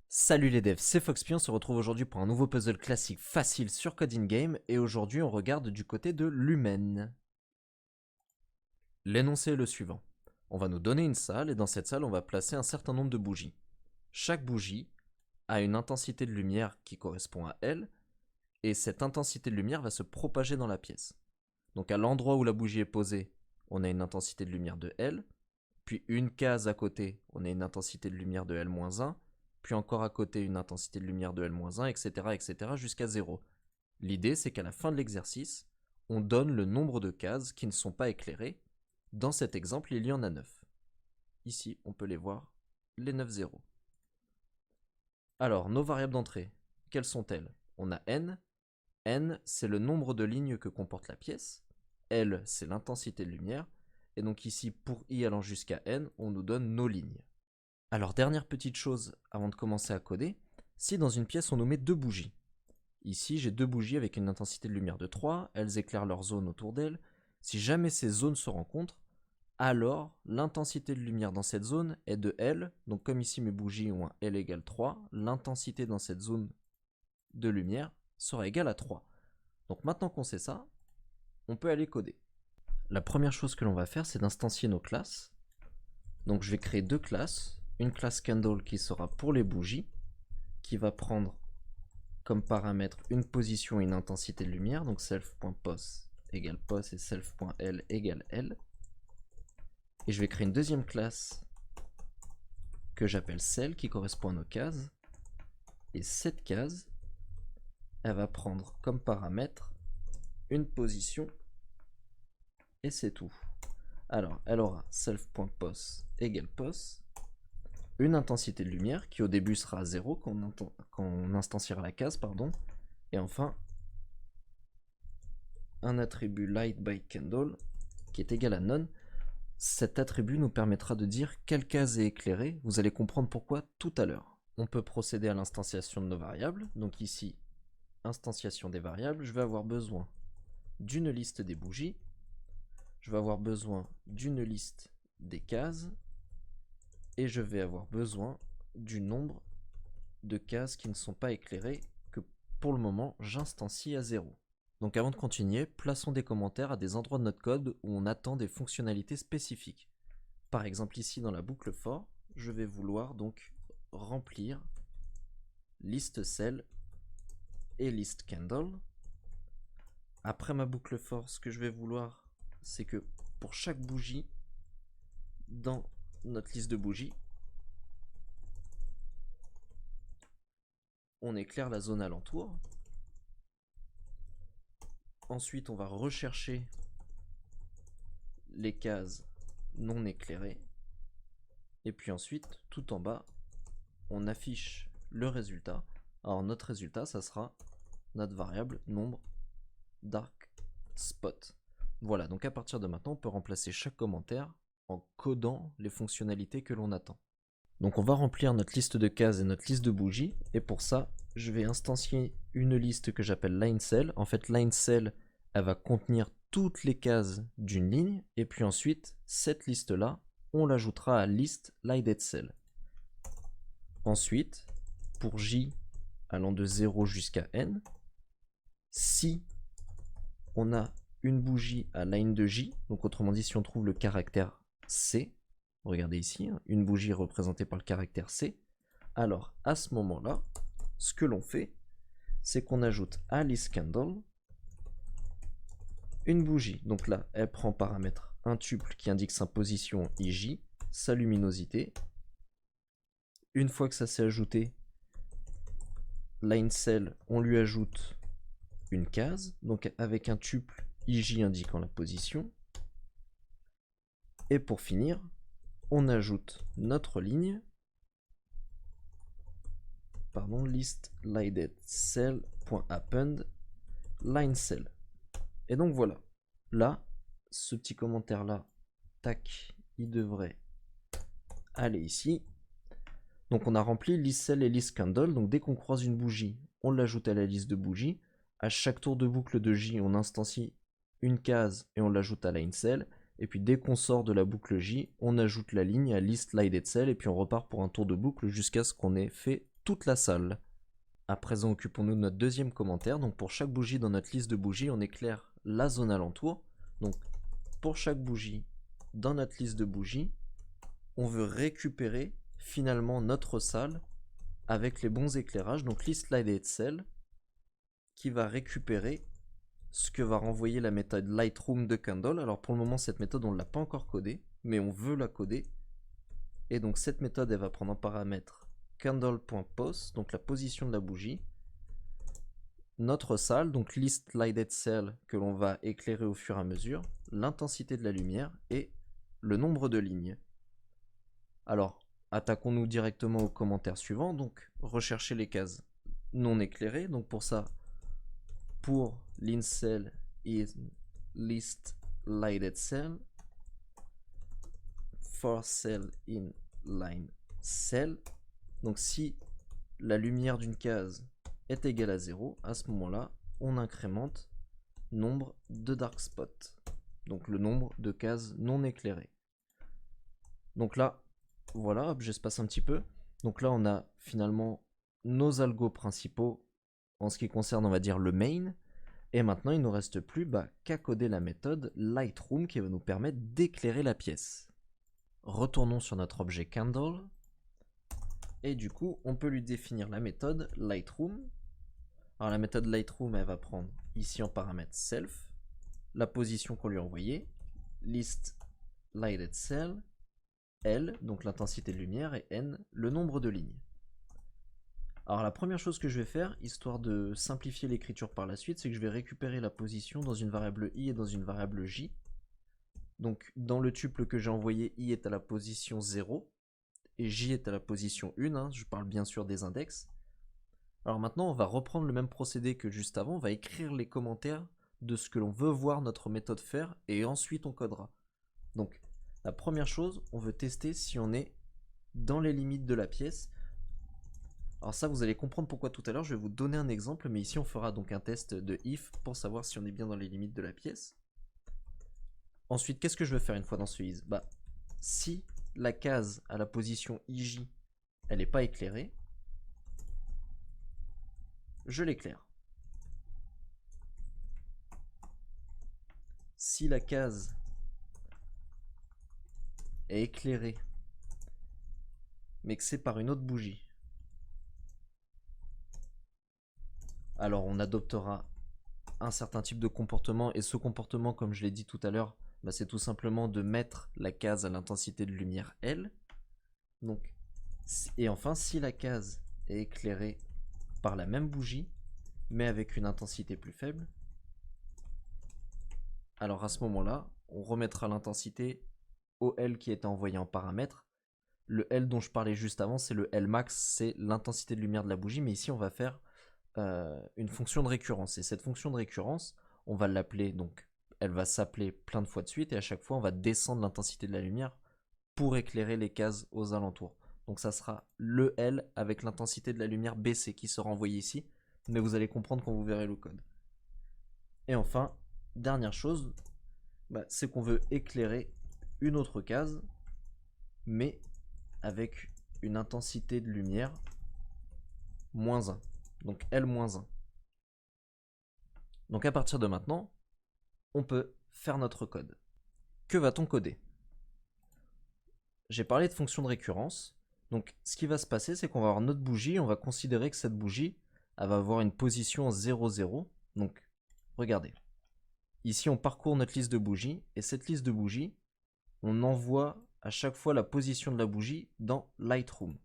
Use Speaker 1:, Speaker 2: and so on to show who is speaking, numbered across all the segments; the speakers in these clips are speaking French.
Speaker 1: Salut les devs, c'est Foxpy, on se retrouve aujourd'hui pour un nouveau puzzle classique facile sur Coding Game et aujourd'hui on regarde du côté de l'humaine. L'énoncé est le suivant. On va nous donner une salle et dans cette salle on va placer un certain nombre de bougies. Chaque bougie a une intensité de lumière qui correspond à L et cette intensité de lumière va se propager dans la pièce. Donc à l'endroit où la bougie est posée, on a une intensité de lumière de L, puis une case à côté, on a une intensité de lumière de L-1, puis encore à côté une intensité de lumière de L-1, etc., etc., jusqu'à 0. L'idée, c'est qu'à la fin de l'exercice, on donne le nombre de cases qui ne sont pas éclairées. Dans cet exemple, il y en a 9. Ici, on peut les voir, les 9 zéros. Alors, nos variables d'entrée, quelles sont-elles? On a n. N, c'est le nombre de lignes que comporte la pièce. L, c'est l'intensité de lumière. Et donc ici, pour i allant jusqu'à n, on nous donne nos lignes. Alors, dernière petite chose avant de commencer à coder, si dans une pièce on nous met deux bougies, ici j'ai deux bougies avec une intensité de lumière de 3, elles éclairent leur zone autour d'elles, si jamais ces zones se rencontrent, alors l'intensité de lumière dans cette zone est de L, donc comme ici mes bougies ont un L égale 3, l'intensité dans cette zone de lumière sera égale à 3. Donc maintenant qu'on sait ça, on peut aller coder. La première chose que l'on va faire, c'est d'instancier nos classes. Donc je vais créer deux classes, une classe candle qui sera pour les bougies, qui va prendre comme paramètre une position et une intensité de lumière, donc self.pos égale pos et self.l égale l. Et je vais créer une deuxième classe que j'appelle cell qui correspond à nos cases. Et cette case, elle va prendre comme paramètre une position et c'est tout. Alors, elle aura self.pos égale pos, une intensité de lumière qui au début sera à 0 quand on instanciera la case, pardon, et enfin un attribut light by candle qui est égal à none. Cet attribut nous permettra de dire quelle case est éclairée, vous allez comprendre pourquoi tout à l'heure. On peut procéder à l'instanciation de nos variables, donc ici, instanciation des variables, je vais avoir besoin d'une liste des bougies, je vais avoir besoin d'une liste des cases, et je vais avoir besoin du nombre de cases qui ne sont pas éclairées, que pour le moment j'instancie à 0. Donc avant de continuer, plaçons des commentaires à des endroits de notre code où on attend des fonctionnalités spécifiques. Par exemple ici dans la boucle for, je vais vouloir donc remplir liste cell et liste candle. Après ma boucle for, ce que je vais vouloir, c'est que pour chaque bougie dans notre liste de bougies, on éclaire la zone alentour. Ensuite, on va rechercher les cases non éclairées. Et puis ensuite, tout en bas, on affiche le résultat. Alors notre résultat, ça sera notre variable nombre dark spot. Voilà, donc à partir de maintenant, on peut remplacer chaque commentaire en codant les fonctionnalités que l'on attend. Donc on va remplir notre liste de cases et notre liste de bougies, et pour ça, je vais instancier une liste que j'appelle lineCell. En fait, lineCell, elle va contenir toutes les cases d'une ligne, et puis ensuite, cette liste-là, on l'ajoutera à liste lighted_cell. Ensuite, pour J allant de 0 jusqu'à N, si on a une bougie à line de J, donc autrement dit, si on trouve le caractère C, regardez ici, une bougie représentée par le caractère C, alors à ce moment-là, ce que l'on fait, c'est qu'on ajoute à list candle une bougie. Donc là, elle prend paramètre un tuple qui indique sa position IJ, sa luminosité. Une fois que ça s'est ajouté, line cell, on lui ajoute une case, donc avec un tuple IJ indiquant la position. Et pour finir, on ajoute notre ligne, pardon, list lighted cell.append line cell. Et donc voilà, là, ce petit commentaire là, tac, il devrait aller ici. Donc on a rempli list cell et list candle, donc dès qu'on croise une bougie, on l'ajoute à la liste de bougies. À chaque tour de boucle de J, on instancie une case et on l'ajoute à line cell. Et puis dès qu'on sort de la boucle J, on ajoute la ligne à list lighted cell et puis on repart pour un tour de boucle jusqu'à ce qu'on ait fait toute la salle. À présent, occupons-nous de notre deuxième commentaire. Donc pour chaque bougie dans notre liste de bougies, on éclaire la zone alentour. Donc pour chaque bougie dans notre liste de bougies, on veut récupérer finalement notre salle avec les bons éclairages. Donc list lighted cell qui va récupérer ce que va renvoyer la méthode Lightroom de Candle. Alors pour le moment, cette méthode, on ne l'a pas encore codée, mais on veut la coder. Et donc cette méthode, elle va prendre en paramètre candle.pose, donc la position de la bougie, notre salle, donc list lighted cell que l'on va éclairer au fur et à mesure, l'intensité de la lumière et le nombre de lignes. Alors, attaquons-nous directement au commentaire suivant, donc rechercher les cases non éclairées. Donc pour ça, pour l'incell is list lighted cell, for cell in line cell. Donc si la lumière d'une case est égale à 0, à ce moment-là, on incrémente nombre de dark spots, donc le nombre de cases non éclairées. Donc là, voilà, j'espace un petit peu. Donc là, on a finalement nos algos principaux en ce qui concerne, on va dire, le main. Et maintenant, il ne nous reste plus qu'à coder la méthode Lightroom qui va nous permettre d'éclairer la pièce. Retournons sur notre objet Candle. Et du coup, on peut lui définir la méthode Lightroom. Alors la méthode Lightroom, elle va prendre ici en paramètre self, la position qu'on lui a envoyée, list lighted cell, L, donc l'intensité de lumière, et N, le nombre de lignes. Alors la première chose que je vais faire, histoire de simplifier l'écriture par la suite, c'est que je vais récupérer la position dans une variable i et dans une variable j. Donc dans le tuple que j'ai envoyé, i est à la position 0, et j est à la position 1, hein, je parle bien sûr des index. Alors maintenant, on va reprendre le même procédé que juste avant, on va écrire les commentaires de ce que l'on veut voir notre méthode faire, et ensuite on codera. Donc la première chose, on veut tester si on est dans les limites de la pièce. Alors ça, vous allez comprendre pourquoi tout à l'heure, je vais vous donner un exemple, mais ici on fera donc un test de if pour savoir si on est bien dans les limites de la pièce. Ensuite, qu'est-ce que je veux faire une fois dans ce is? Si la case à la position IJ, elle n'est pas éclairée, je l'éclaire. Si la case est éclairée, mais que c'est par une autre bougie, alors on adoptera un certain type de comportement, et ce comportement, comme je l'ai dit tout à l'heure, c'est tout simplement de mettre la case à l'intensité de lumière L. Donc, et enfin, si la case est éclairée par la même bougie, mais avec une intensité plus faible, alors à ce moment-là, on remettra l'intensité au L qui était envoyé en paramètre. Le L dont je parlais juste avant, c'est le L max, c'est l'intensité de lumière de la bougie, mais ici on va faire une fonction de récurrence. Et cette fonction de récurrence, on va l'appeler, donc elle va s'appeler plein de fois de suite, et à chaque fois on va descendre l'intensité de la lumière pour éclairer les cases aux alentours. Donc ça sera le L avec l'intensité de la lumière baissée qui sera envoyée ici, mais vous allez comprendre quand vous verrez le code. Et enfin, dernière chose, c'est qu'on veut éclairer une autre case, mais avec une intensité de lumière moins 1. Donc L-1. Donc à partir de maintenant, on peut faire notre code. Que va-t-on coder? J'ai parlé de fonction de récurrence. Donc ce qui va se passer, c'est qu'on va avoir notre bougie, on va considérer que cette bougie, elle va avoir une position en 0, 0. Donc regardez. Ici, on parcourt notre liste de bougies, et cette liste de bougies, on envoie à chaque fois la position de la bougie dans Lightroom.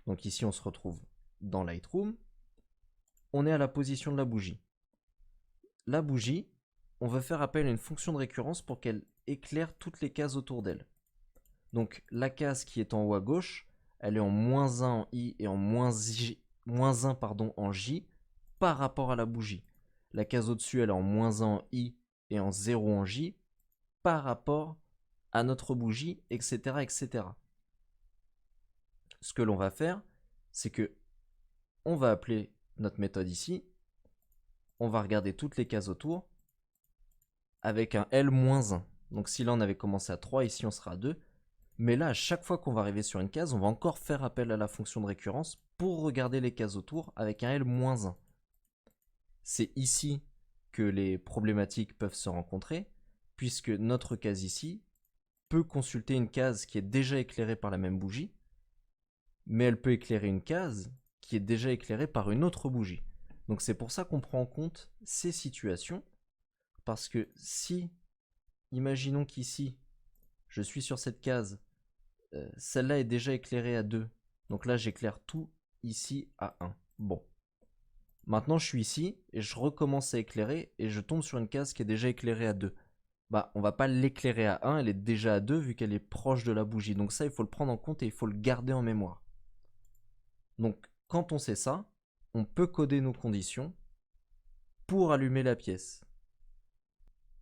Speaker 1: Donc ici, on se retrouve dans Lightroom. On est à la position de la bougie. La bougie, on veut faire appel à une fonction de récurrence pour qu'elle éclaire toutes les cases autour d'elle. Donc la case qui est en haut à gauche, elle est en -1 en I et en -1 en J par rapport à la bougie. La case au-dessus, elle est en -1 en I et en 0 en J par rapport à notre bougie, etc. etc. Ce que l'on va faire, c'est que on va appeler notre méthode ici, on va regarder toutes les cases autour avec un L-1. Donc si là on avait commencé à 3, ici on sera à 2. Mais là, à chaque fois qu'on va arriver sur une case, on va encore faire appel à la fonction de récurrence pour regarder les cases autour avec un L-1. C'est ici que les problématiques peuvent se rencontrer, puisque notre case ici peut consulter une case qui est déjà éclairée par la même bougie, mais elle peut éclairer une case qui est déjà éclairée par une autre bougie. Donc c'est pour ça qu'on prend en compte ces situations, parce que si, imaginons qu'ici, je suis sur cette case, celle-là est déjà éclairée à 2, donc là j'éclaire tout ici à 1. Bon. Maintenant je suis ici, et je recommence à éclairer, et je tombe sur une case qui est déjà éclairée à 2. Bah, on va pas l'éclairer à 1, elle est déjà à 2 vu qu'elle est proche de la bougie. Donc ça, il faut le prendre en compte et il faut le garder en mémoire. Donc, quand on sait ça, on peut coder nos conditions pour allumer la pièce.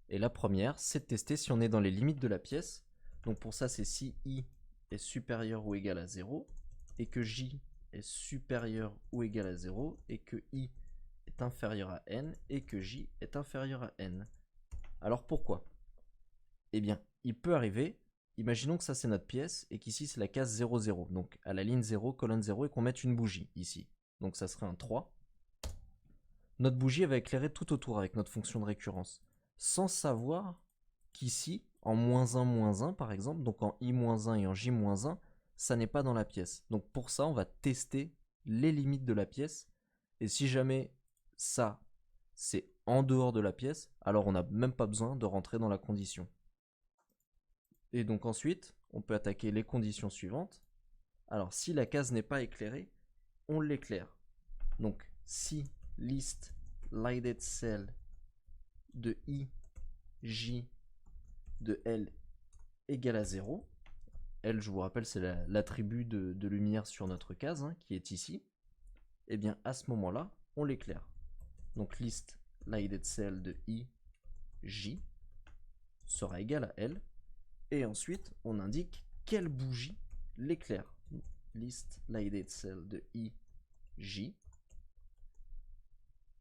Speaker 1: Et la première, c'est de tester si on est dans les limites de la pièce. Donc pour ça, c'est si i est supérieur ou égal à 0, et que j est supérieur ou égal à 0, et que i est inférieur à n, et que j est inférieur à n. Alors pourquoi ? Eh bien, il peut arriver, imaginons que ça c'est notre pièce, et qu'ici c'est la case 0, 0, donc à la ligne 0, colonne 0, et qu'on mette une bougie ici. Donc ça serait un 3. Notre bougie elle va éclairer tout autour avec notre fonction de récurrence, sans savoir qu'ici, en -1, -1 par exemple, donc en i-1 et en j-1, ça n'est pas dans la pièce. Donc pour ça, on va tester les limites de la pièce, et si jamais ça, c'est en dehors de la pièce, alors on n'a même pas besoin de rentrer dans la condition. Et donc ensuite, on peut attaquer les conditions suivantes. Alors si la case n'est pas éclairée, on l'éclaire. Donc si list lighted cell de i, j, de l égale à 0, L, je vous rappelle, c'est l'attribut de lumière sur notre case, hein, qui est ici, et bien à ce moment-là, on l'éclaire. Donc list lighted cell de i, j sera égal à L, et ensuite on indique quelle bougie l'éclaire. List lighted cell de i, j,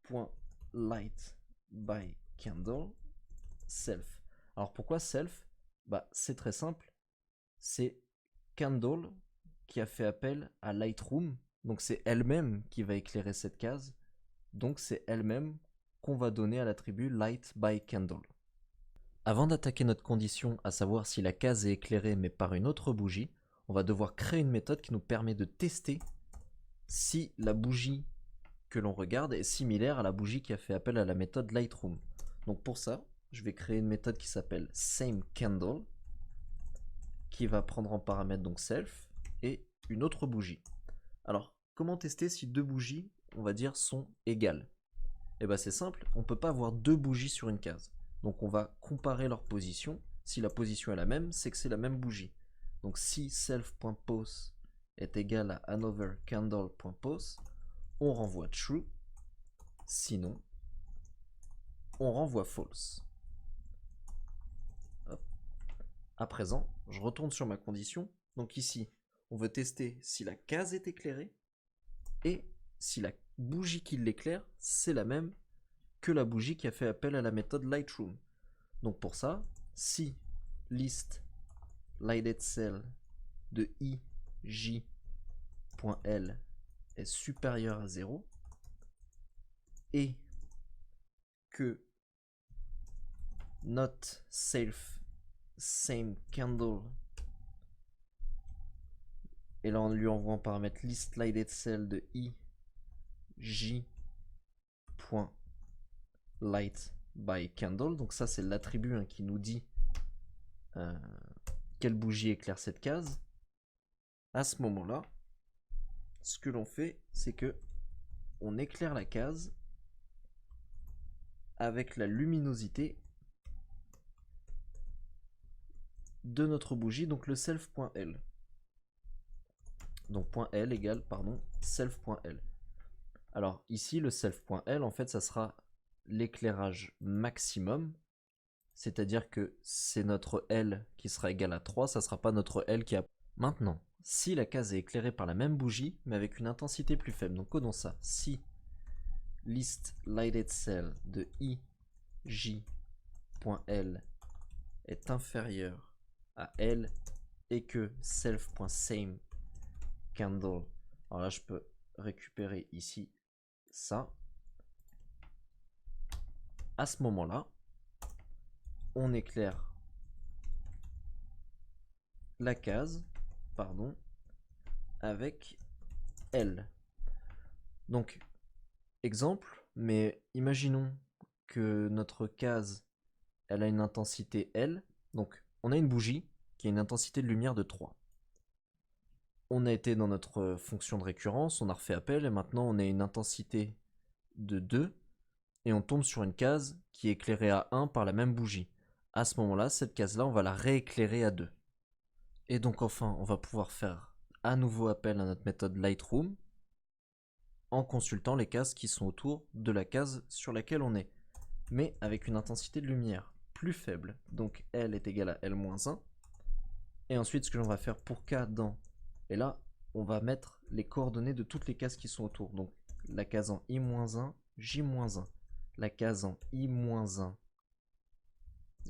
Speaker 1: point light by candle, self. Alors pourquoi self? Bah c'est très simple, c'est Candle qui a fait appel à Lightroom, donc c'est elle-même qui va éclairer cette case, donc c'est elle-même qu'on va donner à l'attribut Light by Candle. Avant d'attaquer notre condition, à savoir si la case est éclairée mais par une autre bougie, on va devoir créer une méthode qui nous permet de tester si la bougie que l'on regarde est similaire à la bougie qui a fait appel à la méthode Lightroom. Donc pour ça, je vais créer une méthode qui s'appelle SameCandle, qui va prendre en paramètre donc self et une autre bougie. Alors, comment tester si deux bougies, on va dire, sont égales? Eh bien c'est simple, on ne peut pas avoir deux bougies sur une case. Donc on va comparer leur position. Si la position est la même, c'est que c'est la même bougie. Donc si self.pose est égal à anotherCandle.pose, on renvoie true. Sinon, on renvoie false. Hop. À présent, je retourne sur ma condition. Donc ici, on veut tester si la case est éclairée et si la bougie qui l'éclaire, c'est la même que la bougie qui a fait appel à la méthode Lightroom. Donc pour ça, si list lighted cell de i, j.l est supérieur à 0 et que not self same candle, et là on lui envoie en paramètre list lighted cell de i, j.light by candle, donc ça c'est l'attribut qui nous dit quelle bougie éclaire cette case. À ce moment-là, ce que l'on fait, c'est que on éclaire la case avec la luminosité de notre bougie, donc le self.l. Donc .l égale, pardon, self.l. Alors ici, le self.l, en fait, ça sera l'éclairage maximum, c'est-à-dire que c'est notre L qui sera égal à 3, ça sera pas notre L qui a... Maintenant, si la case est éclairée par la même bougie, mais avec une intensité plus faible, donc codons ça, si list lighted cell de i, j.l est inférieur à L et que self.same candle, alors là je peux récupérer ici ça, à ce moment-là, on éclaire la case, pardon, avec L. Donc, exemple, mais imaginons que notre case, elle a une intensité L. Donc, on a une bougie qui a une intensité de lumière de 3. On a été dans notre fonction de récurrence, on a refait appel, et maintenant on a une intensité de 2, et on tombe sur une case qui est éclairée à 1 par la même bougie. À ce moment-là, cette case-là, on va la rééclairer à 2. Et donc enfin, on va pouvoir faire à nouveau appel à notre méthode Lightroom en consultant les cases qui sont autour de la case sur laquelle on est, mais avec une intensité de lumière plus faible. Donc L est égal à L-1. Et ensuite, ce que l'on va faire pour K dans, et là, on va mettre les coordonnées de toutes les cases qui sont autour. Donc la case en I-1, J-1, la case en I-1,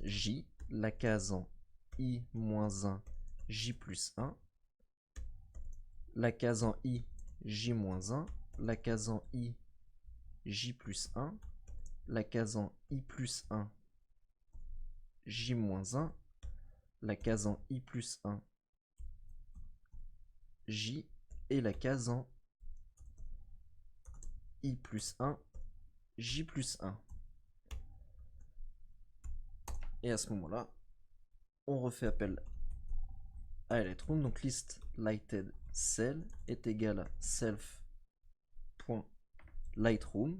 Speaker 1: J, la case en I-1, J plus 1, la case en I, J-1, la case en I, J plus 1, la case en I plus 1, J-1, la case en I plus 1, J, et la case en I plus 1, J plus 1. Et à ce moment-là, on refait appel à Lightroom. Donc list lighted cell est égal à self.lightroom.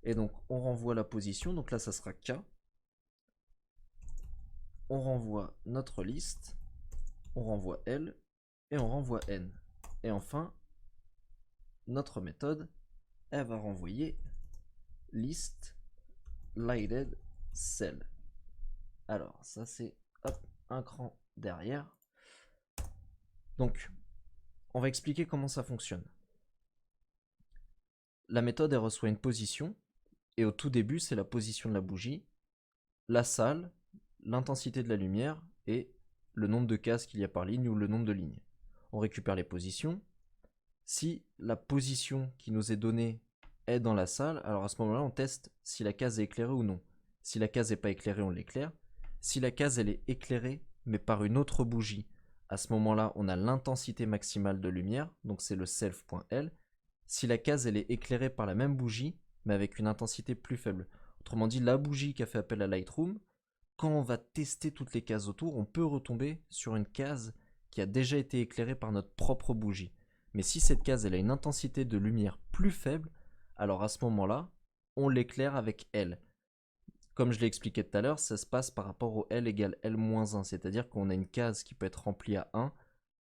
Speaker 1: Et donc on renvoie la position. Donc là, ça sera K. On renvoie notre liste. On renvoie L. Et on renvoie N. Et enfin, notre méthode, elle va renvoyer list lighted cell. Alors, ça c'est un cran derrière. Donc, on va expliquer comment ça fonctionne. La méthode, elle reçoit une position, et au tout début, c'est la position de la bougie, la salle, l'intensité de la lumière, et le nombre de cases qu'il y a par ligne ou le nombre de lignes. On récupère les positions. Si la position qui nous est donnée est dans la salle, alors à ce moment-là, on teste si la case est éclairée ou non. Si la case n'est pas éclairée, on l'éclaire. Si la case elle est éclairée, mais par une autre bougie, à ce moment-là, on a l'intensité maximale de lumière, donc c'est le self.L. Si la case elle est éclairée par la même bougie, mais avec une intensité plus faible. Autrement dit, la bougie qui a fait appel à Lightroom, quand on va tester toutes les cases autour, on peut retomber sur une case qui a déjà été éclairée par notre propre bougie. Mais si cette case elle a une intensité de lumière plus faible, alors à ce moment-là, on l'éclaire avec L. Comme je l'ai expliqué tout à l'heure, ça se passe par rapport au L égale L-1, c'est-à-dire qu'on a une case qui peut être remplie à 1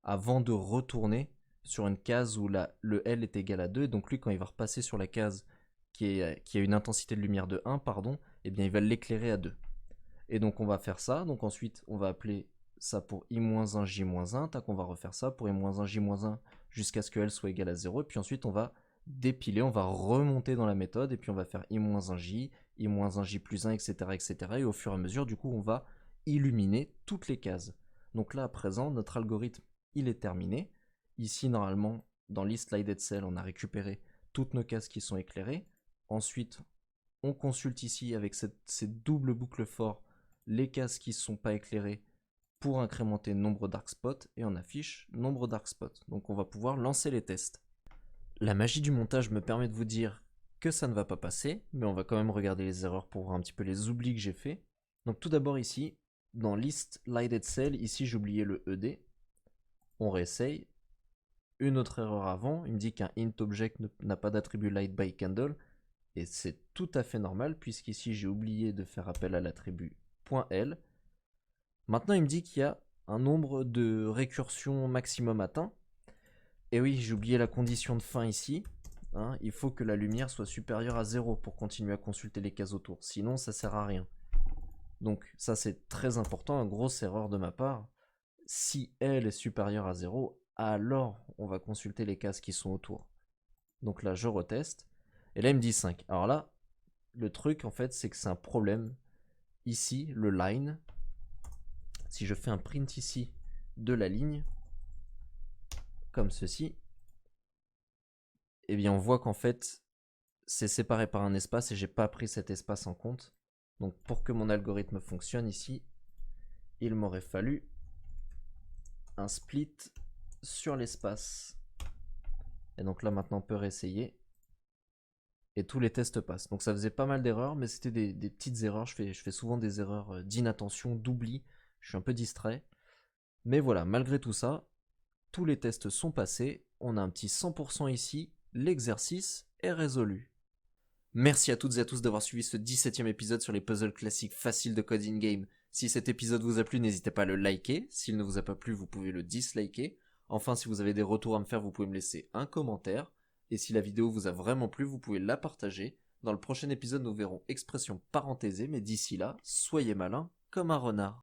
Speaker 1: avant de retourner sur une case où le L est égal à 2, et donc lui quand il va repasser sur la case qui a une intensité de lumière de 1, pardon, eh bien il va l'éclairer à 2. Et donc on va faire ça, donc ensuite on va appeler ça pour I-1, J-1, tac, on va refaire ça pour I-1, J-1 jusqu'à ce que L soit égal à 0, et puis ensuite on va dépiler, on va remonter dans la méthode, et puis on va faire I-1 J, I-1 J plus 1, etc., etc. Et au fur et à mesure, du coup, on va illuminer toutes les cases. Donc là, à présent, notre algorithme, il est terminé. Ici, normalement, dans list lighted cell, on a récupéré toutes nos cases qui sont éclairées. Ensuite, on consulte ici avec ces doubles boucles for les cases qui ne sont pas éclairées pour incrémenter nombre dark spots, et on affiche nombre dark spots. Donc on va pouvoir lancer les tests. La magie du montage me permet de vous dire que ça ne va pas passer, mais on va quand même regarder les erreurs pour voir un petit peu les oublis que j'ai fait. Donc tout d'abord ici, dans list lighted cell, ici j'ai oublié le ED. On réessaye. Une autre erreur avant, il me dit qu'un int object n'a pas d'attribut light by candle, et c'est tout à fait normal puisqu'ici j'ai oublié de faire appel à l'attribut .l. Maintenant il me dit qu'il y a un nombre de récursions maximum atteint. Et oui, j'ai oublié la condition de fin ici. Hein, il faut que la lumière soit supérieure à 0 pour continuer à consulter les cases autour. Sinon, ça sert à rien. Donc ça, c'est très important. Une grosse erreur de ma part. Si L est supérieure à 0, alors on va consulter les cases qui sont autour. Donc là, je reteste. Et là, il me dit 5. Alors là, le truc, en fait, c'est que c'est un problème. Ici, le line, si je fais un print ici de la ligne, comme ceci, eh bien on voit qu'en fait c'est séparé par un espace et j'ai pas pris cet espace en compte. Donc pour que mon algorithme fonctionne ici, il m'aurait fallu un split sur l'espace. Et donc là maintenant on peut réessayer. Et tous les tests passent. Donc ça faisait pas mal d'erreurs, mais c'était des petites erreurs. Je fais souvent des erreurs d'inattention, d'oubli. Je suis un peu distrait. Mais voilà, malgré tout ça, tous les tests sont passés. On a un petit 100% ici. L'exercice est résolu. Merci à toutes et à tous d'avoir suivi ce 17e épisode sur les puzzles classiques faciles de Coding Game. Si cet épisode vous a plu, n'hésitez pas à le liker. S'il ne vous a pas plu, vous pouvez le disliker. Enfin, si vous avez des retours à me faire, vous pouvez me laisser un commentaire. Et si la vidéo vous a vraiment plu, vous pouvez la partager. Dans le prochain épisode, nous verrons expression parenthésée, mais d'ici là, soyez malins comme un renard.